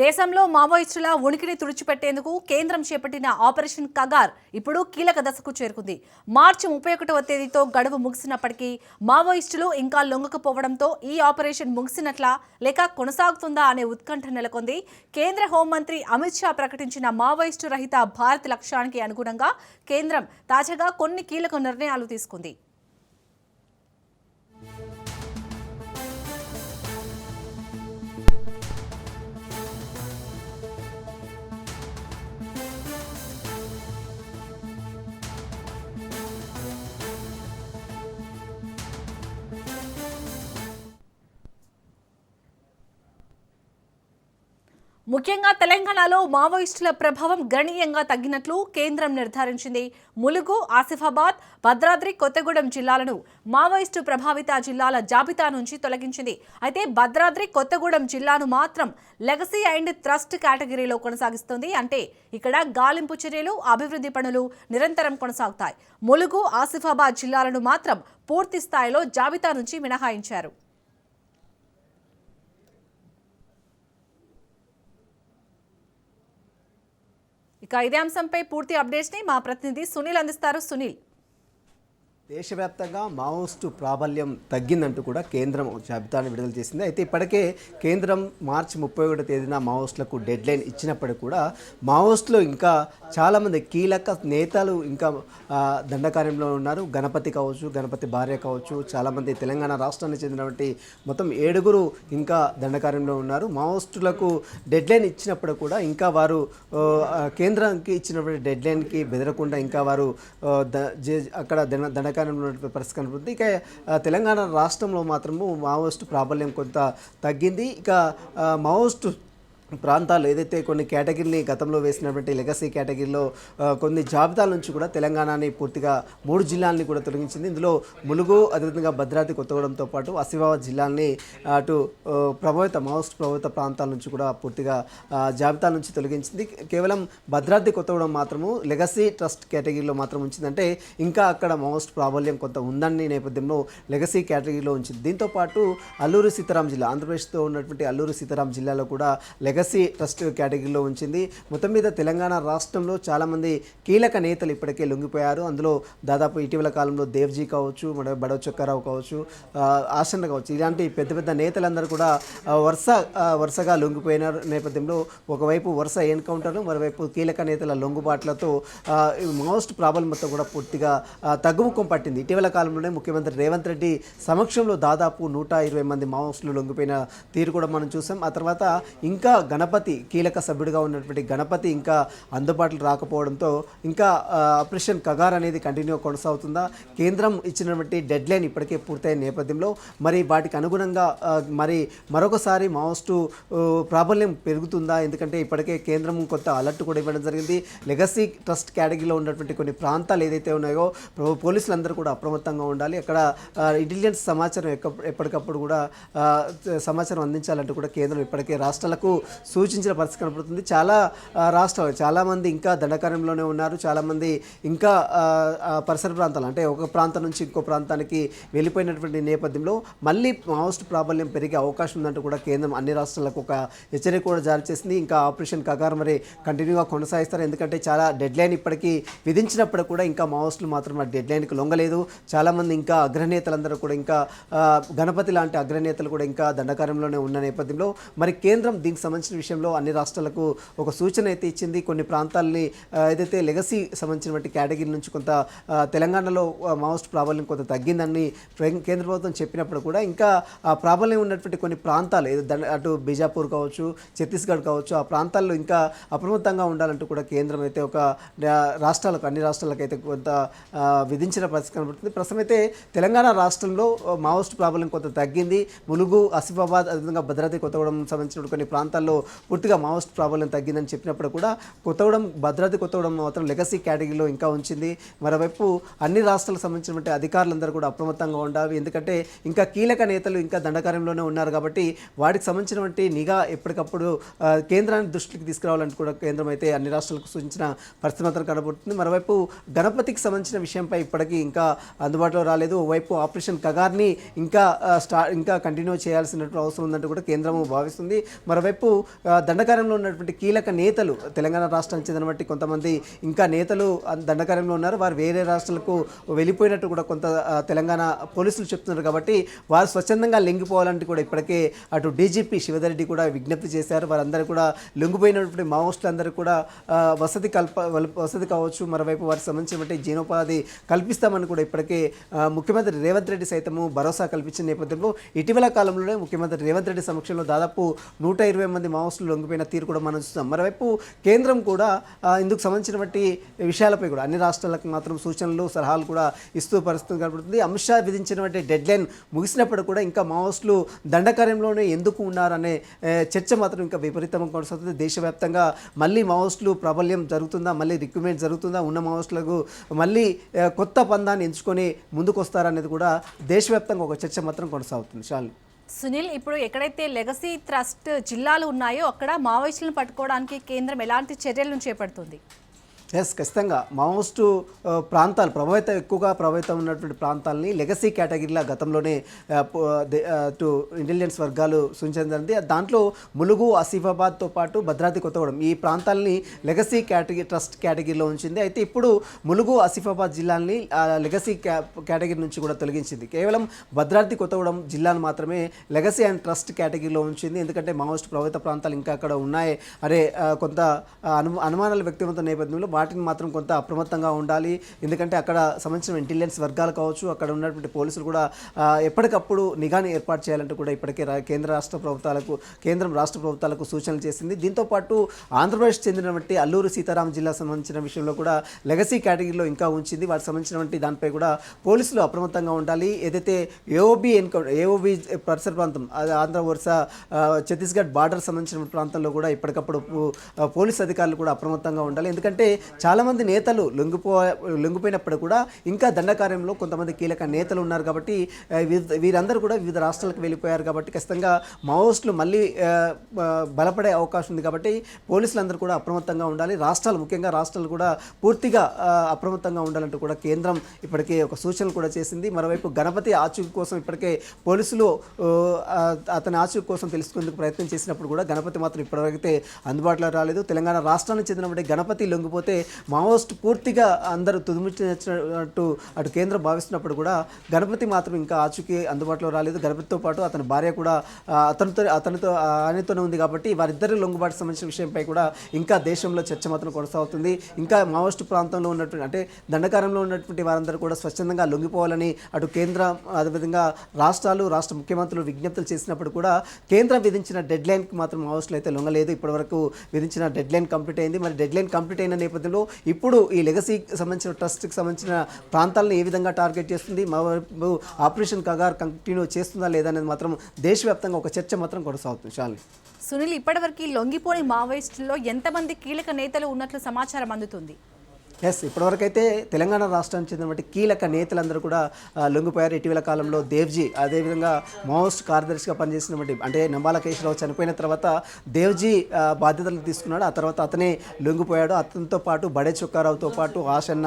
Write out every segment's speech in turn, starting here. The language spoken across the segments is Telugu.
దేశంలో మావోయిస్టుల ఉనికిని తుడిచిపెట్టేందుకు కేంద్రం చేపట్టిన ఆపరేషన్ కగార్ ఇప్పుడు కీలక దశకు చేరుకుంది. మార్చి 31వ తేదీతో గడువు ముగిసినప్పటికీ మావోయిస్టులు ఇంకా లొంగకపోవడంతో ఈ ఆపరేషన్ ముగిసినట్లా లేక కొనసాగుతుందా అనే ఉత్కంఠ నెలకొంది. కేంద్ర హోంమంత్రి అమిత్ షా ప్రకటించిన మావోయిస్టు రహిత భారత్ లక్ష్యానికి అనుగుణంగా కేంద్రం తాజాగా కొన్ని కీలక నిర్ణయాలు తీసుకుంది. ముఖ్యంగా తెలంగాణలో మావోయిస్టుల ప్రభావం గణనీయంగా తగ్గినట్లు కేంద్రం నిర్ధారించింది. ములుగు, ఆసిఫాబాద్, భద్రాద్రి కొత్తగూడెం జిల్లాలను మావోయిస్టు ప్రభావిత జిల్లాల జాబితా నుంచి తొలగించింది. అయితే భద్రాద్రి కొత్తగూడెం జిల్లాను మాత్రం లెగసీ అండ్ ట్రస్ట్ కేటగిరీలో కొనసాగిస్తోంది. అంటే ఇక్కడ గాలింపు చర్యలు, అభివృద్ధి పనులు నిరంతరం కొనసాగుతాయి. ములుగు, ఆసిఫాబాద్ జిల్లాలను మాత్రం పూర్తి స్థాయిలో జాబితా నుంచి మినహాయించారు. ఇక ఇదే అంశంపై పూర్తి అప్డేట్స్ ని మా ప్రతినిధి సునీల్ అందిస్తారు. సునీల్, దేశవ్యాప్తంగా మావోయిస్టు ప్రాబల్యం తగ్గిందంటూ కూడా కేంద్రం జాబితాను విడుదల చేసింది. అయితే ఇప్పటికే కేంద్రం మార్చి 31వ తేదీన మావోయిస్టులకు డెడ్ లైన్ ఇచ్చినప్పటికీ కూడా మావోయిస్టులు ఇంకా చాలామంది కీలక నేతలు ఇంకా దండకార్యంలో ఉన్నారు. గణపతి కావచ్చు, గణపతి భార్య కావచ్చు, చాలామంది తెలంగాణ రాష్ట్రానికి చెందినటువంటి మొత్తం 7 ఇంకా దండకార్యంలో ఉన్నారు. మావోయిస్టులకు డెడ్ లైన్ ఇచ్చినప్పుడు కూడా ఇంకా వారు కేంద్రానికి ఇచ్చినటువంటి డెడ్ లైన్కి బెదరకుండా ఇంకా వారు అక్కడ దండకార్యం పరిస్థితి కనబడుతుంది. ఇక తెలంగాణ రాష్ట్రంలో మాత్రము మావోయిస్టు ప్రాబల్యం కొంత తగ్గింది. ఇక మావోయిస్టు ప్రాంతాలు ఏదైతే కొన్ని కేటగిరీని గతంలో వేసినటువంటి లెగసీ కేటగిరీలో కొన్ని జాబితాల నుంచి కూడా తెలంగాణని పూర్తిగా 3 జిల్లాలని కూడా తొలగించింది. ఇందులో ములుగు, అదేవిధంగా భద్రాద్రి కొత్తగూడెంతో పాటు ఆసిఫాబాద్ జిల్లాని అటు మావోయిస్టు ప్రభావిత ప్రాంతాల నుంచి కూడా పూర్తిగా జాబితాల నుంచి తొలగించింది. కేవలం భద్రాద్రి కొత్తగూడెం మాత్రము లెగసీ ట్రస్ట్ కేటగిరీలో మాత్రం ఉంచిందంటే ఇంకా అక్కడ మావోయిస్టు ప్రాబల్యం కొంత ఉందని నేపథ్యంలో లెగసీ కేటగిరీలో ఉంచింది. దీంతోపాటు అల్లూరి సీతారాం జిల్లా, ఆంధ్రప్రదేశ్తో ఉన్నటువంటి అల్లూరి సీతారాం జిల్లాలో కూడా లెగసీ ట్రస్ట్ కేటగిరీలో ఉంచింది. మొత్తం మీద తెలంగాణ రాష్ట్రంలో చాలామంది కీలక నేతలు ఇప్పటికే లొంగిపోయారు. అందులో దాదాపు ఇటీవల కాలంలో దేవ్జీ కావచ్చు, బడవ చొక్కారావు కావచ్చు, ఆసన్న కావచ్చు, ఇలాంటి పెద్ద పెద్ద నేతలందరూ కూడా వరుసగా లొంగిపోయిన నేపథ్యంలో ఒకవైపు వరుస ఎన్కౌంటర్లు, మరోవైపు కీలక నేతల లొంగుబాట్లతో మావోయిస్టు ప్రాబల్యం మొత్తం కూడా పూర్తిగా తగ్గుముఖం పట్టింది. ఇటీవల కాలంలోనే ముఖ్యమంత్రి రేవంత్ రెడ్డి సమక్షంలో దాదాపు 120 మంది మావోయిస్టులు లొంగిపోయిన తీరు కూడా మనం చూసాం. ఆ తర్వాత ఇంకా గణపతి కీలక సభ్యుడిగా ఉన్నటువంటి గణపతి ఇంకా అందుబాటులో రాకపోవడంతో ఇంకా ఆపరేషన్ కగార్ అనేది కంటిన్యూ కొనసాగుతుందా? కేంద్రం ఇచ్చినటువంటి డెడ్ లైన్ ఇప్పటికే పూర్తయిన నేపథ్యంలో మరి వాటికి అనుగుణంగా మరి మరొకసారి మావోయిస్టు ప్రాబల్యం పెరుగుతుందా? ఎందుకంటే ఇప్పటికే కేంద్రం కొంత అలర్ట్ కూడా ఇవ్వడం జరిగింది. లెగసీ ట్రస్ట్ కేటగిరీలో ఉన్నటువంటి కొన్ని ప్రాంతాలు ఏదైతే ఉన్నాయో పోలీసులందరూ కూడా అప్రమత్తంగా ఉండాలి. అక్కడ ఇంటెలిజెన్స్ సమాచారం ఎప్పటికప్పుడు కూడా సమాచారం అందించాలంటూ కూడా కేంద్రం ఇప్పటికే రాష్ట్రాలకు సూచించిన పరిస్థితి కనపడుతుంది. చాలా రాష్ట్రాలు చాలామంది ఇంకా దండకార్యంలోనే ఉన్నారు. చాలామంది ఇంకా పరిసర ప్రాంతాలు అంటే ఒక ప్రాంతం నుంచి ఇంకో ప్రాంతానికి వెళ్ళిపోయినటువంటి నేపథ్యంలో మళ్ళీ మావోయిస్టు ప్రాబల్యం పెరిగే అవకాశం ఉందంటూ కూడా కేంద్రం అన్ని రాష్ట్రాలకు ఒక హెచ్చరిక కూడా జారీ చేసింది. ఇంకా ఆపరేషన్ కగార్ మరి కంటిన్యూగా కొనసాగిస్తారు. ఎందుకంటే చాలా డెడ్ లైన్ ఇప్పటికీ విధించినప్పుడు కూడా ఇంకా మావోయిస్టులు మాత్రం ఆ డెడ్ లైన్కి లొంగలేదు. చాలామంది ఇంకా అగ్రనేతలందరూ కూడా ఇంకా గణపతి లాంటి అగ్రనేతలు కూడా ఇంకా దండకార్యంలోనే ఉన్న నేపథ్యంలో మరి కేంద్రం దీనికి సంబంధించిన విషయంలో అన్ని రాష్ట్రాలకు ఒక సూచన అయితే ఇచ్చింది. కొన్ని ప్రాంతాలని ఏదైతే లెగసీ సంబంధించినటువంటి కేటగిరీ నుంచి కొంత తెలంగాణలో మావోయిస్టు ప్రాబల్యం కొంత తగ్గిందని కేంద్ర ప్రభుత్వం చెప్పినప్పుడు కూడా ఇంకా ఆ ప్రాబల్యం ఉన్నటువంటి కొన్ని ప్రాంతాలు అటు బీజాపూర్ కావచ్చు, ఛత్తీస్గఢ్ కావచ్చు, ఆ ప్రాంతాల్లో ఇంకా అప్రమత్తంగా ఉండాలంటూ కూడా కేంద్రం అయితే ఒక అన్ని రాష్ట్రాలకు అయితే కొంత విధించిన పరిస్థితి కనబడుతుంది. ప్రస్తుతం అయితే తెలంగాణ రాష్ట్రంలో మావోయిస్టు ప్రాబల్యం కొంత తగ్గింది. ములుగు, ఆసిఫాబాద్, అదేవిధంగా భద్రాద్రి కొత్తగూడెం సంబంధించిన కొన్ని ప్రాంతాల్లో పూర్తిగా మావోయిస్ట్ ప్రాబల్యం తగ్గిందని చెప్పినప్పుడు కూడా భద్రాద్రి కొత్తగూడెం మాత్రం లెగసీ కేటగిరీలో ఇంకా ఉంచింది. మరోవైపు అన్ని రాష్ట్రాలకు సంబంధించినటువంటి అధికారులందరూ కూడా అప్రమత్తంగా ఉండాలి. ఎందుకంటే ఇంకా కీలక నేతలు ఇంకా దండకార్యంలోనే ఉన్నారు కాబట్టి వాటికి సంబంధించినటువంటి నిఘా ఎప్పటికప్పుడు కేంద్రాన్ని దృష్టికి తీసుకురావాలంటూ కూడా కేంద్రం అయితే అన్ని రాష్ట్రాలకు సూచించిన పరిస్థితి మాత్రం కనబడుతుంది. మరోవైపు గణపతికి సంబంధించిన విషయంపై ఇప్పటికీ ఇంకా అందుబాటులో రాలేదు. ఓవైపు ఆపరేషన్ కగార్ని ఇంకా కంటిన్యూ చేయాల్సినటువంటి అవసరం ఉందంటూ కూడా కేంద్రం భావిస్తుంది. మరోవైపు దండకార్యంలో ఉన్నటువంటి కీలక నేతలు తెలంగాణ రాష్ట్రానికి చెందినటువంటి కొంతమంది ఇంకా నేతలు దండకార్యంలో ఉన్నారు. వారు వేరే రాష్ట్రాలకు వెళ్ళిపోయినట్టు కూడా కొంత తెలంగాణ పోలీసులు చెప్తున్నారు. కాబట్టి వారు స్వచ్ఛందంగా లొంగిపోవాలంటే కూడా ఇప్పటికే అటు డీజీపీ శివధర్ రెడ్డి కూడా విజ్ఞప్తి చేశారు. వారందరూ కూడా లొంగిపోయినటువంటి మావోయిస్టులందరూ కూడా వసతి కావచ్చు, మరోవైపు వారికి సంబంధించినటువంటి జీవనోపాధి కల్పిస్తామని కూడా ఇప్పటికే ముఖ్యమంత్రి రేవంత్ రెడ్డి సైతము భరోసా కల్పించిన నేపథ్యంలో ఇటీవల కాలంలోనే ముఖ్యమంత్రి రేవంత్ రెడ్డి సమక్షంలో దాదాపు 120 మంది మావోయిస్టులు లొంగిపోయిన తీరు కూడా మనం చూస్తాం. మరోవైపు కేంద్రం కూడా ఇందుకు సంబంధించినటువంటి విషయాలపై కూడా అన్ని రాష్ట్రాలకు మాత్రం సూచనలు సలహాలు కూడా ఇస్తూ పరిస్థితి కనబడుతుంది. అమిత్ షా విధించినటువంటి డెడ్ లైన్ ముగిసినప్పుడు కూడా ఇంకా మావోయిస్టులు దండకార్యంలోనే ఎందుకు ఉన్నారనే చర్చ మాత్రం ఇంకా విపరీతంగా కొనసాగుతుంది. దేశవ్యాప్తంగా మళ్ళీ మావోయిస్టులు ప్రాబల్యం జరుగుతుందా, మళ్ళీ రిక్రూట్మెంట్ జరుగుతుందా, ఉన్న మావోయిస్టులకు మళ్ళీ కొత్త పందాన్ని ఎంచుకొని ముందుకు వస్తారనేది కూడా దేశవ్యాప్తంగా ఒక చర్చ మాత్రం కొనసాగుతుంది. చాలు సునీల్, ఇప్పుడు ఎక్కడైతే లెగసీ ట్రస్ట్ జిల్లాలు ఉన్నాయో అక్కడ మావోయిస్టులను పట్టుకోవడానికి కేంద్రం ఎలాంటి చర్యలను చేపడుతుంది? ఖచ్చితంగా మావోయిస్టు ప్రాంతాలు ఎక్కువగా ప్రభావితం ఉన్నటువంటి ప్రాంతాలని లెగసీ కేటగిరీలో గతంలోనే ఇంటెలిజెన్స్ వర్గాలు సూచించింది. దాంట్లో ములుగు, ఆసిఫాబాద్తో పాటు భద్రాద్రి కొత్తగూడెం ఈ ప్రాంతాలని లెగసీ ట్రస్ట్ కేటగిరీలో ఉంచింది. అయితే ఇప్పుడు ములుగు, ఆసిఫాబాద్ జిల్లాని లెగసీ కేటగిరీ నుంచి కూడా తొలగించింది. కేవలం భద్రాద్రి కొత్తగూడెం జిల్లాను మాత్రమే లెగసీ అండ్ ట్రస్ట్ కేటగిరీలో ఉంచింది. ఎందుకంటే మావోయిస్టు ప్రభావిత ప్రాంతాలు ఇంకా అక్కడ ఉన్నాయి. కొంత అనుమానాలు వ్యక్తమవుతున్న నేపథ్యంలో వాటిని మాత్రం కొంత అప్రమత్తంగా ఉండాలి. ఎందుకంటే అక్కడ సంబంధించిన ఇంటెలిజెన్స్ వర్గాలు కావచ్చు, అక్కడ ఉన్నటువంటి పోలీసులు కూడా ఎప్పటికప్పుడు నిఘాని ఏర్పాటు చేయాలంటూ కూడా ఇప్పటికే కేంద్రం రాష్ట్ర ప్రభుత్వాలకు సూచనలు చేసింది. దీంతోపాటు ఆంధ్రప్రదేశ్ చెందినటువంటి అల్లూరు సీతారాం జిల్లా సంబంధించిన విషయంలో కూడా లెగసీ కేటగిరీలో ఇంకా ఉంచింది. వాటికి సంబంధించినటువంటి దానిపై కూడా పోలీసులు అప్రమత్తంగా ఉండాలి. ఏదైతే ఏఓబి పరిసర ప్రాంతం ఆంధ్ర ఒరిస్సా ఛత్తీస్గఢ్ బార్డర్ సంబంధించిన ప్రాంతంలో కూడా ఎప్పటికప్పుడు పోలీసు అధికారులు కూడా అప్రమత్తంగా ఉండాలి. ఎందుకంటే చాలామంది నేతలు లొంగిపోయినప్పుడు కూడా ఇంకా దండకార్యంలో కొంతమంది కీలక నేతలు ఉన్నారు. కాబట్టి వీరందరూ కూడా వివిధ రాష్ట్రాలకు వెళ్ళిపోయారు. కాబట్టి ఖచ్చితంగా మావోయిస్టులు మళ్ళీ బలపడే అవకాశం ఉంది. కాబట్టి పోలీసులందరూ కూడా అప్రమత్తంగా ఉండాలి. ముఖ్యంగా రాష్ట్రాలు కూడా పూర్తిగా అప్రమత్తంగా ఉండాలంటూ కూడా కేంద్రం ఇప్పటికే ఒక సూచనలు కూడా చేసింది. మరోవైపు గణపతి ఆచూకీ కోసం ఇప్పటికే పోలీసులు అతని ఆచూకీ కోసం తెలుసుకునేందుకు ప్రయత్నం చేసినప్పుడు కూడా గణపతి మాత్రం ఇప్పటివరకైతే అందుబాటులో రాలేదు. తెలంగాణ రాష్ట్రానికి చెందినటువంటి గణపతి లొంగిపోతే మావోయిస్టు పూర్తిగా అందరూ తుదిముచ్చినట్టు అటు కేంద్రం భావిస్తున్నప్పుడు కూడా గణపతి మాత్రం ఇంకా ఆచూకీ అందుబాటులో రాలేదు. గణపతితో పాటు అతని భార్య కూడా ఆయనతోనే ఉంది. కాబట్టి వారిద్దరి లొంగుబాటు సంబంధించిన విషయంపై కూడా ఇంకా దేశంలో చర్చ మాత్రం కొనసాగుతుంది. ఇంకా మావోయిస్టు ప్రాంతంలో ఉన్నటువంటి అంటే దండకారంలో ఉన్నటువంటి వారందరూ కూడా స్వచ్ఛందంగా లొంగిపోవాలని అటు కేంద్రం అదేవిధంగా రాష్ట్ర ముఖ్యమంత్రులు విజ్ఞప్తులు చేసినప్పుడు కూడా కేంద్రం విధించిన డెడ్ లైన్కి మాత్రం మావోయిస్టులు అయితే లొంగలేదు. ఇప్పటివరకు విధించిన డెడ్ లైన్ కంప్లీట్ అయింది. మరి డెడ్ లైన్ కంప్లీట్ అయిన నేపథ్యంలో ఇప్పుడు ఈ లెగసీకి సంబంధించిన ట్రస్ట్కి సంబంధించిన ప్రాంతాలను ఏ విధంగా టార్గెట్ చేస్తుంది, ఆపరేషన్ కగార్ కంటిన్యూ చేస్తుందా లేదా అనేది మాత్రం దేశవ్యాప్తంగా ఒక చర్చ మాత్రం కొనసాగుతుంది. చాలు సునీల్, ఇప్పటివరకు లొంగిపోని మావోయిస్టుల్లో ఎంతమంది కీలక నేతలు ఉన్నట్లు సమాచారం అందుతుంది? ఇప్పటివరకు అయితే తెలంగాణ రాష్ట్రానికి చెందినటువంటి కీలక నేతలందరూ కూడా లొంగిపోయారు. ఇటీవల కాలంలో దేవ్జీ, అదేవిధంగా మావోయిస్ట్ కార్యదర్శిగా పనిచేసినటువంటి అంటే నంబాల కేశవరావు చనిపోయిన తర్వాత దేవ్జీ బాధ్యతలు తీసుకున్నాడు. ఆ తర్వాత అతనే లొంగిపోయాడు. అతనితో పాటు బడే చొక్కారావుతో పాటు ఆశన్న,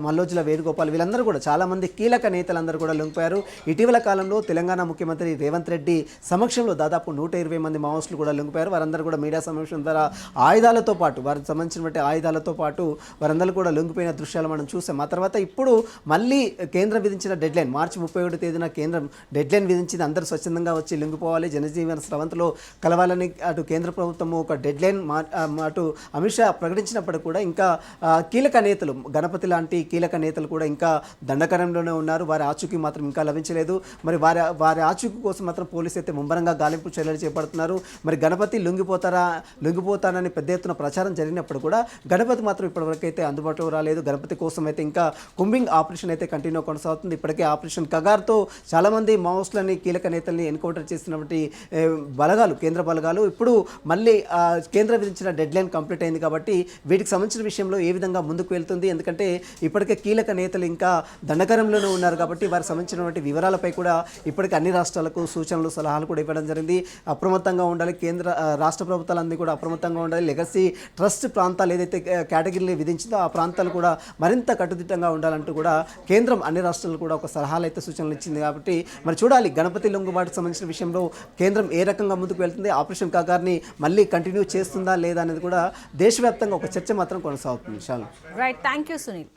మల్లోజుల వేణుగోపాల్ వీళ్ళందరూ కూడా చాలామంది కీలక నేతలందరూ కూడా లొంగిపోయారు. ఇటీవల కాలంలో తెలంగాణ ముఖ్యమంత్రి రేవంత్ రెడ్డి సమక్షంలో దాదాపు 120 మంది మావోయిస్టులు కూడా లొంగిపోయారు. వారందరూ కూడా మీడియా సమావేశం ద్వారా ఆయుధాలతో పాటు వారికి సంబంధించినటువంటి ఆయుధాలతో పాటు వారందరూ కూడా లొంగిపోయిన దృశ్యాలు మనం చూసాం. ఆ తర్వాత ఇప్పుడు మళ్ళీ కేంద్రం విధించిన డెడ్ లైన్ మార్చి 31 తేదీన కేంద్రం డెడ్ లైన్ విధించింది. అందరూ స్వచ్ఛందంగా వచ్చి లొంగిపోవాలి, జనజీవన స్రవంతిలో కలవాలని అటు కేంద్ర ప్రభుత్వం ఒక డెడ్ లైన్ అటు అమిత్ షా ప్రకటించినప్పుడు కూడా ఇంకా కీలక నేతలు గణపతి లాంటి కీలక నేతలు కూడా ఇంకా దండకారంలోనే ఉన్నారు. వారి ఆచూకీ మాత్రం ఇంకా లభించలేదు. మరి వారి ఆచూకీ కోసం మాత్రం పోలీసు అయితే ముమ్మరంగా గాలింపు చర్యలు చేపడుతున్నారు. మరి గణపతి లొంగిపోతానని పెద్ద ఎత్తున ప్రచారం జరిగినప్పుడు కూడా గణపతి మాత్రం ఇప్పటివరకు అయితే అందుబాటులో రాలేదు. గణపతి కోసం అయితే ఇంకా కుంబింగ్ ఆపరేషన్ అయితే కంటిన్యూ కొనసాగుతుంది. ఇప్పటికే ఆపరేషన్ కగార్తో చాలామంది మావోయిస్టులని కీలక నేతల్ని ఎన్కౌంటర్ చేసినటువంటి కేంద్ర బలగాలు ఇప్పుడు మళ్ళీ కేంద్రం విధించిన డెడ్ లైన్ కంప్లీట్ అయింది. కాబట్టి వీటికి సంబంధించిన విషయంలో ఏ విధంగా ముందుకు వెళ్తుంది, ఎందుకంటే ఇప్పటికే కీలక నేతలు ఇంకా దండకారంలోనే ఉన్నారు. కాబట్టి వారికి సంబంధించినటువంటి వివరాలపై కూడా ఇప్పటికే అన్ని రాష్ట్రాలకు సూచనలు సలహాలు కూడా ఇవ్వడం జరిగింది. అప్రమత్తంగా ఉండాలి, రాష్ట్ర ప్రభుత్వాలన్నీ కూడా అప్రమత్తంగా ఉండాలి. లెగసీ ట్రస్ట్ ప్రాంతాలు ఏదైతే కేటగిరీలు విధించిందో సంబంధించిందో ఆ ప్రాంతాలు కూడా మరింత కట్టుదిట్టంగా ఉండాలంటూ కూడా కేంద్రం అన్ని రాష్ట్రాలు కూడా ఒక సలహాలు అయితే సూచనలు ఇచ్చింది. కాబట్టి మరి చూడాలి గణపతి లొంగుబాటుకు సంబంధించిన విషయంలో కేంద్రం ఏ రకంగా ముందుకు వెళ్తుంది, ఆపరేషన్ కాగార్ని మళ్ళీ కంటిన్యూ చేస్తుందా లేదా అనేది కూడా దేశవ్యాప్తంగా ఒక చర్చ మాత్రం కొనసాగుతుంది. Right, thank you Sunil.